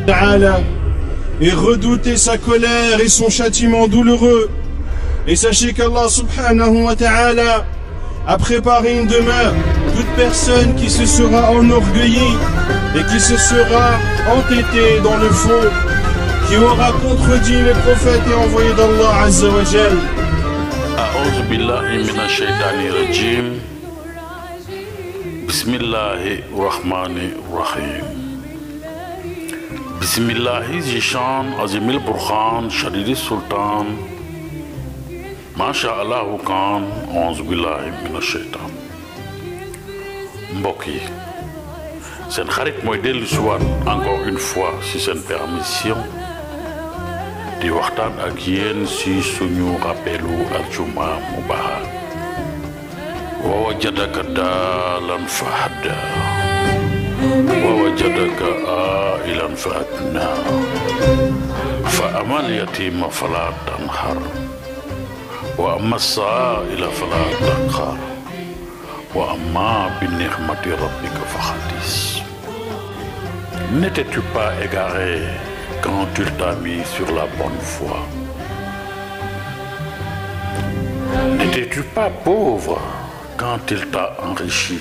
ta'ala et redoutez sa colère et son châtiment douloureux. Et sachez qu'Allah subhanahu wa ta'ala a préparé une demeure. Toute personne qui se sera enorgueillie et qui se sera entêtée dans le faux, qui aura contredit les prophètes et envoyés d'Allah Azza wa Jal. A'udhu billahi minash shaitani rajim. Bismillahir rahmanir rahim. Bismillahi zishan azimil burhan shadidi sultan. Masha Allahu kan. A'udhu billahi minash shaitan. Mbokk yi seen xarit mooy dellu si waat encore une fois si seen permission di waxtaan ak yéen si suñu rappelu aljuma mubarak wa wajadaka daalan fahada wa wajadaka ailan faagna fa amal yatima fala tanhar wa amma saila fala taqhar wa amma bi ni'mati rabbika fahaddis. N'étais-tu pas égaré quand il t'a mis sur la bonne voie? N'étais-tu pas pauvre quand il t'a enrichi?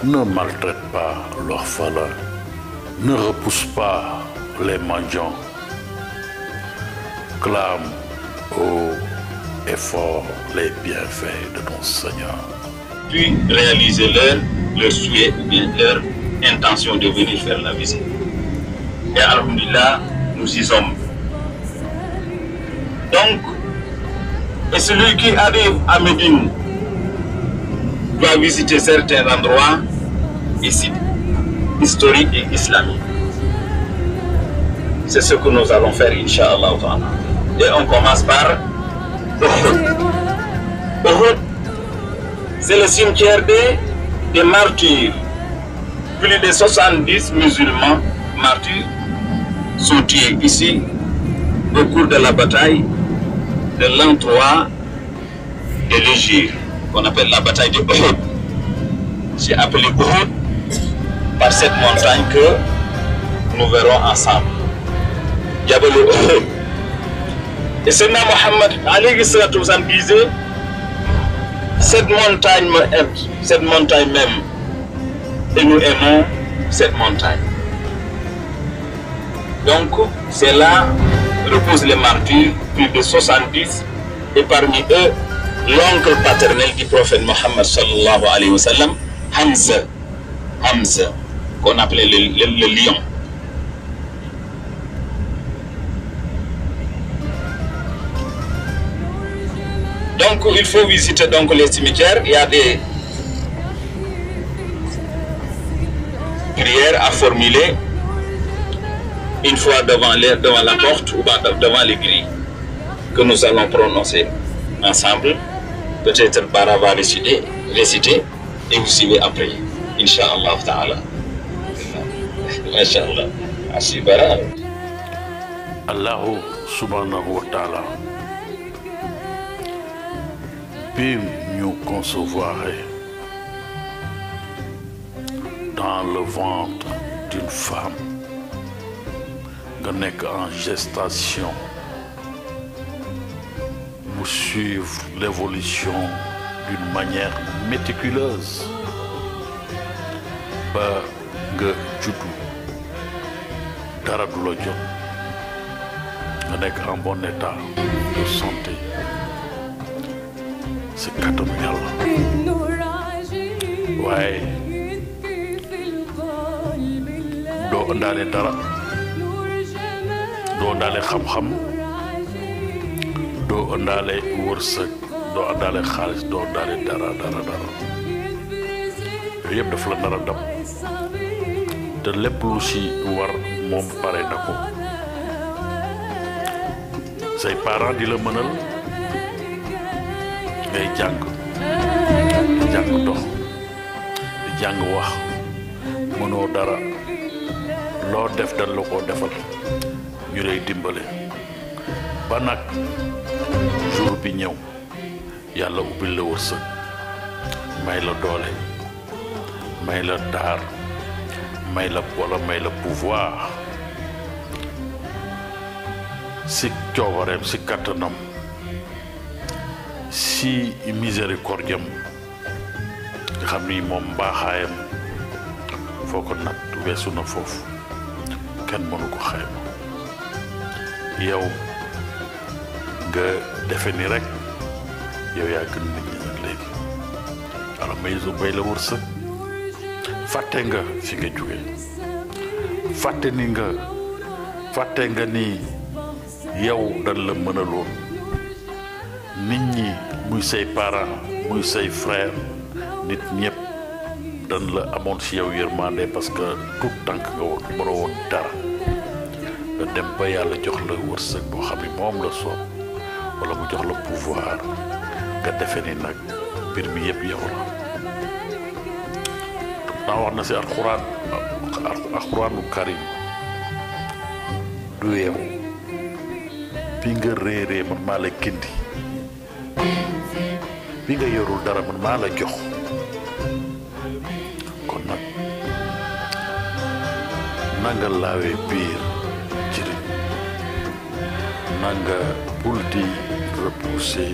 Ne maltraite pas l'orphelin, ne repousse pas les mendiants. Clame au effort les bienfaits de ton Seigneur. Puis réaliser leur souhait ou bien leur intention de venir faire la visite. Et alhamdulillah, nous y sommes. Donc, et celui qui arrive à Médine doit visiter certains endroits ici, historiques et islamiques. C'est ce que nous allons faire, Inch'Allah. Et on commence par Uhud. Uhud, c'est le cimetière des martyrs. Plus de 70 musulmans martyrs sont tués ici au cours de la bataille de l'an 3 de l'Hégire, qu'on appelle la bataille de Uhud. J'ai appelé Uhud par cette montagne que nous verrons ensemble. Jabal Uhud. Et Sayyidina Muhammad alayhi salatu wa sallam disait, cette montagne me aime, cette montagne m'aime, et nous aimons cette montagne. Donc, c'est là reposent les martyrs, plus de 70, et parmi eux, l'oncle paternel du prophète Muhammad sallallahu alayhi wa sallam, Hamza, qu'on appelait le lion. Donc, il faut visiter donc les cimetières. Il y a des prières à formuler une fois devant la porte ou devant les grilles que nous allons prononcer ensemble. Peut-être Bara va réciter et vous suivez après. Inch'Allah ta'ala. Masha'Allah. Asi Bara. Allahu subhanahu wa ta'ala peut nous concevoir dans le ventre d'une femme qui est en gestation pour suivre l'évolution d'une manière méticuleuse ba nga juddu dara du la jot nga nekk en bon état de santé. C'est kàttanu Yàlla waaye doo ëndaale dara, doo ëndaale xam-xam, doo ëndaale wërsëg, doo ëndaale xaalis, doo ëndaale dara yooyu yëpp daf la nar a dab te lépp lu si war moom pare na ko. Say parents di la mënal ngay jàng dox di jàng wax mënoo dara, loo def dal la ko defal, ñu lay dimbale ba nag jour bi ñëw yàlla ubbil la wërsëg, may la doole, may la taar, may la wala may la pouvoir si coobareem si kattanam si miséricordiam nga xam ni moom mbaaxaayam foo ko nat weesu na foofu kenn mënu ko xayma yow nga defe ni rek yow yaa gën nit ñi nag léegi ala may la wërsëg fàtte nga fi nga jóge fàtte nga ni yow dañ la mënaloon nit ñi muy say parents muy say frère nit ñëpp dañ la amoon si yow yërmande parce que tout tànk nga woon mënoo woon dara nga dem ba yàlla jox la wërsëg boo xam ni moom la soob wala mu jox la pouvoir nga defe ni nag mbir mi yëpp yow la naa wax na si alxuraanu karim du yow bi nga réeree man maa la gindi bi nga yorul dara man maa la jox kon nag nanga laawee biir jëriñ nanga bul di repousser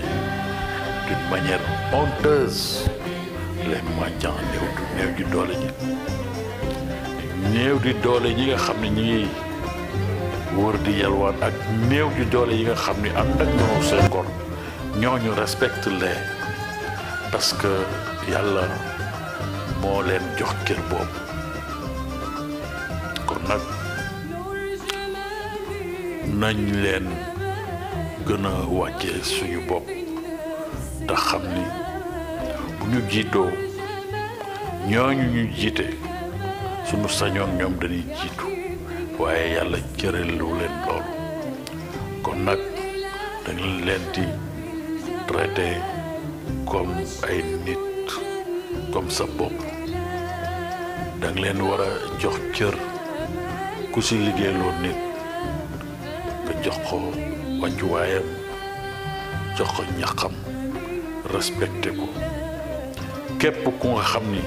d'une manière honteuse les mendiants néew di doole ñi nga xam ne ñi ngi wër di yalwaan ak néew di doole yi nga xam ni ànd ak ñoo seen ngor ñooñu respecte leen parce que yàlla moo leen jox cër boobu kon nag nañ leen gën a wàccee suñu bopp te xam ni bu ñu jiitoo ñooñu ñu jiite suñu sañoon ñoom dañuy jiitu waaye yàlla cëralu leen loolu kon nag dañ leen di traité comme ay nit comme sa bopp danga leen war a jox cër ku si liggéeyloo nit nga jox ko wàccuwaayam jox ko ñaxam respecté ko képp ku nga xam ni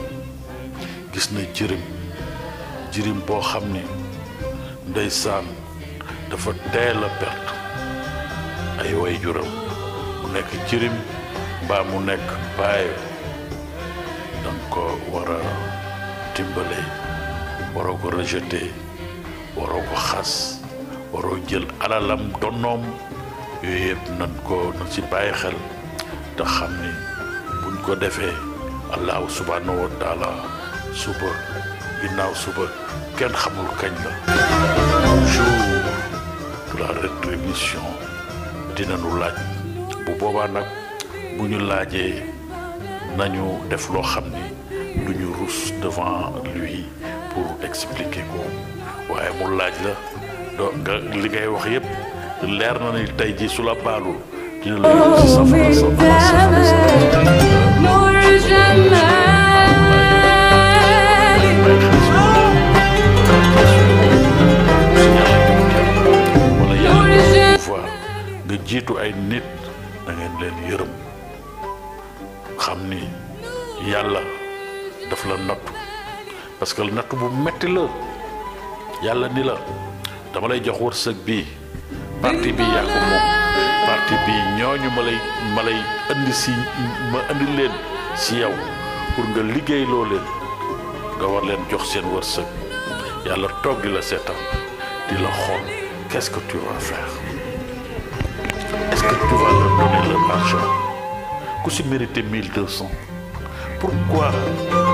gis na jirim boo xam ni ndeysaan dafa teel a perte ay waajuram mu nekk jirim mbaa mu nekk baay danga ko war a dimbale waroo ko rejeté waroo ko xas waroo jël alalam donnoom yooyu yëpp nan ci bàyyi xel te xam ni buñ ko defee allahu subhanahu wa taala suba ginnaaw suba kenn xamul kañ la jour de la rétribution dina nu laaj bu boobaa nag bu ñu laajee nañu def loo xam ni lu ñu rus devant lui pour expliquer ko waaye mu laaj la doo nga li ngay wax yépp leer na ni tey ji su la baalul dina la yóbbu si safara nga jiitu ay nit da ngeen leen yërëm xam ni yàlla daf la nattu parce que nattu bu metti la yàlla ni la dama lay jox wërsëg bii parti bi yaa ko moom parti bi ñooñu ma lay andi leen si yow pour nga liggéey loo leen nga war leen jox seen wërsëg yàlla toog di la seetaan di la xool qu'est-ce que tu vas faire est-ce que tu vas leur donner leur argent ku si mérité 1200 pourquoi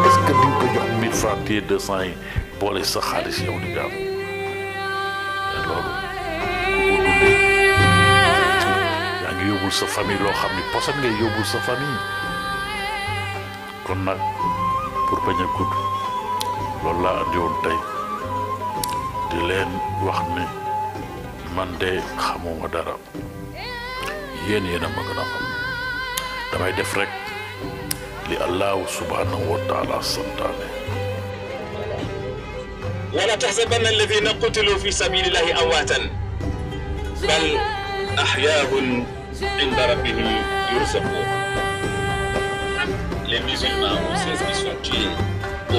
est-ce que di nga ko jox 1000 francs téye 200 yi boole sa xaalis yow di nga am loolu ku ko dundee yaa ngi yóbbul sa famille loo xam ni posan ngay yóbbul sa famille kon nag pour bañ a gudd loolu laa andi woon tey di leen wax ni man de xamuma dara yéen a ma gën a xam damay def rek li allahu subhanahu wa taala santaane wala tahsabanna alladhina qutilu fi sabilillahi amwatan bal ahya'un inda rabbihim yurzaqun. Les musulmans ou ceux qui sont tués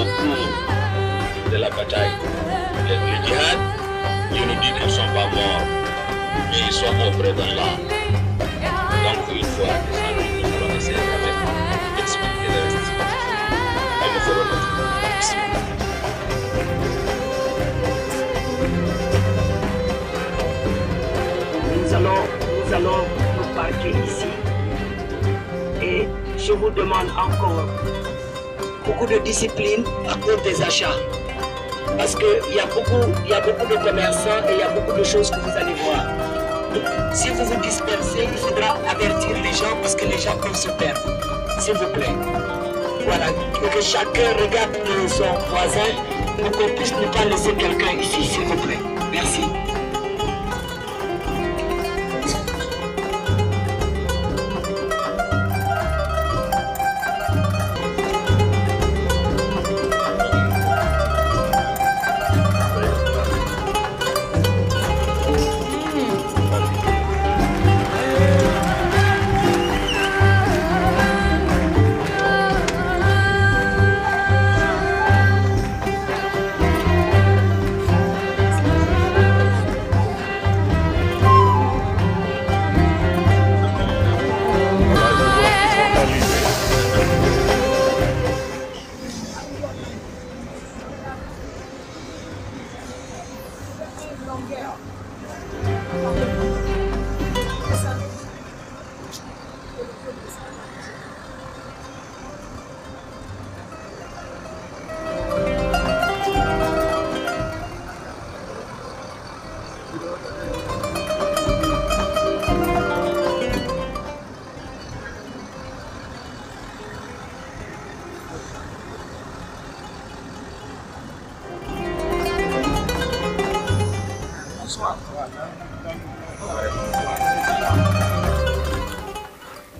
au cours de la bataille. Le djihad, Dieu nous dit qu'ils ne sont pas morts, mais ils sont auprès d'Allah. Donc une fois descendu, nous allons essayer d'expliquer le reste. Et nous ferons notre maximum. Nous allons nous parquer ici. Et je vous demande encore beaucoup de discipline à cause des achats. Parce qu'il y a beaucoup de commerçants et il y a beaucoup de choses que vous allez voir. Si vous vous dispersez, il faudra avertir les gens parce que les gens peuvent se perdre. S'il vous plaît. Voilà. Que chacun regarde son voisin pour qu'on puisse ne pas laisser quelqu'un ici, s'il vous plaît. Merci.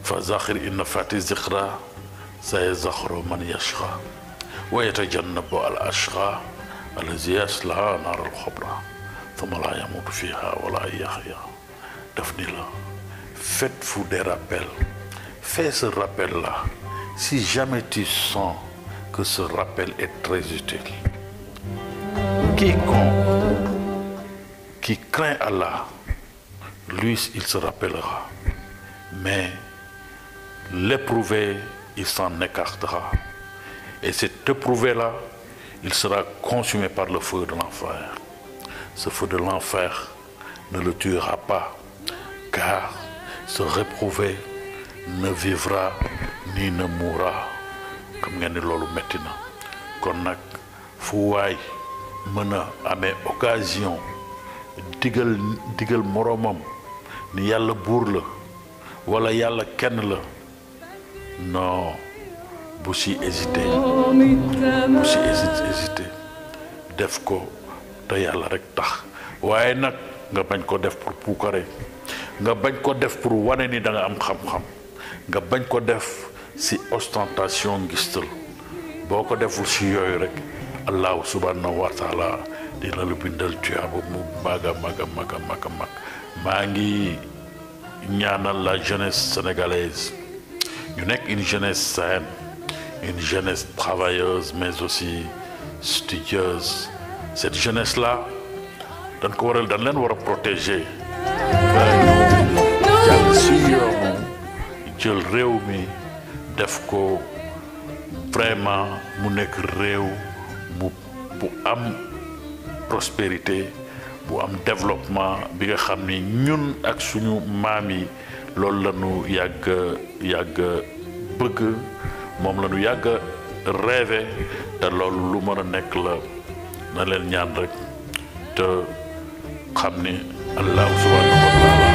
فذاخر إن فاتي ذكرى سيذكر من يشقى ويتجنب الأشقى الذي يصلى نار الخبرى ثم لا يموت فيها ولا يحيا. Dafnila, faites-vous des rappels. Fais ce rappel-là. Si jamais tu sens que ce rappel est très utile. Quiconque qui craint Allah, lui, il se rappellera. Mais l'éprouvé, il s'en écartera. Et cet éprouvé-là, il sera consumé par le feu de l'enfer. Ce feu de l'enfer ne le tuera pas, car ce réprouvé ne vivra ni ne mourra. Comme ngeen ni loolu metti na kon nag fu waay mën a amee occasion digal moroomam ni yàlla buur la wala yàlla kenn la non bu si hésité def ko te yàlla rek tax waaye nag nga bañ ko def pour puukare nga bañ ko def pour wane ni da nga am xam-xam nga bañ ko def si ostentation ngistal boo ko deful si yooyu rek allahu subhanahu wa taala dina la bindal tuyaaba mu maga maa ngi ñaanal la jeunesse sénégalaise ñu nekk une jeunesse saine, une jeunesse travailleuse mais aussi studieuse. Cette jeunesse là dañ leen war a protéger jàng si yoonu jël réew mi def ko vraiment mu nekk réew bu am prospérité bu am développement bi nga xam ni ñun ak suñu maam yi loolu la ñu yàgg bëgg moom la ñu yàgg rêvé te loolu lu mën a nekk la na leen ñaan rek te xam ni Allah subhanahu wa taala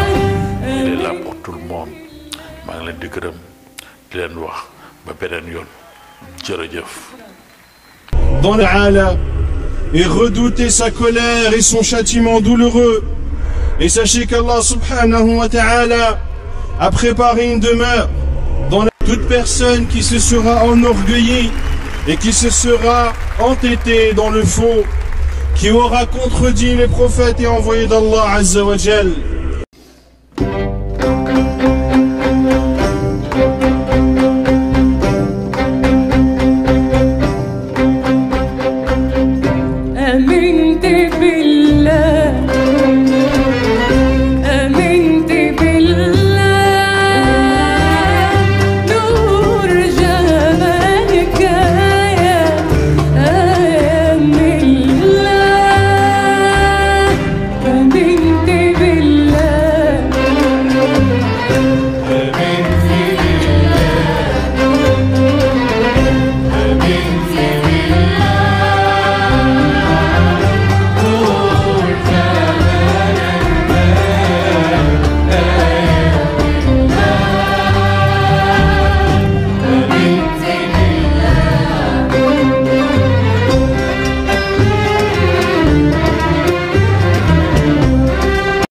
il est là pour tout le monde maa ngi leen di gërëm di leen wax ba beneen yoon jërëjëf. Dans le Ta'ala et redoutez sa colère et son châtiment douloureux. Et sachez qu'Allah subhanahu wa ta'ala a préparé une demeure dans toute personne qui se sera enorgueillie et qui se sera entêtée dans le faux, qui aura contredit les prophètes et envoyés d'Allah azza wa jal.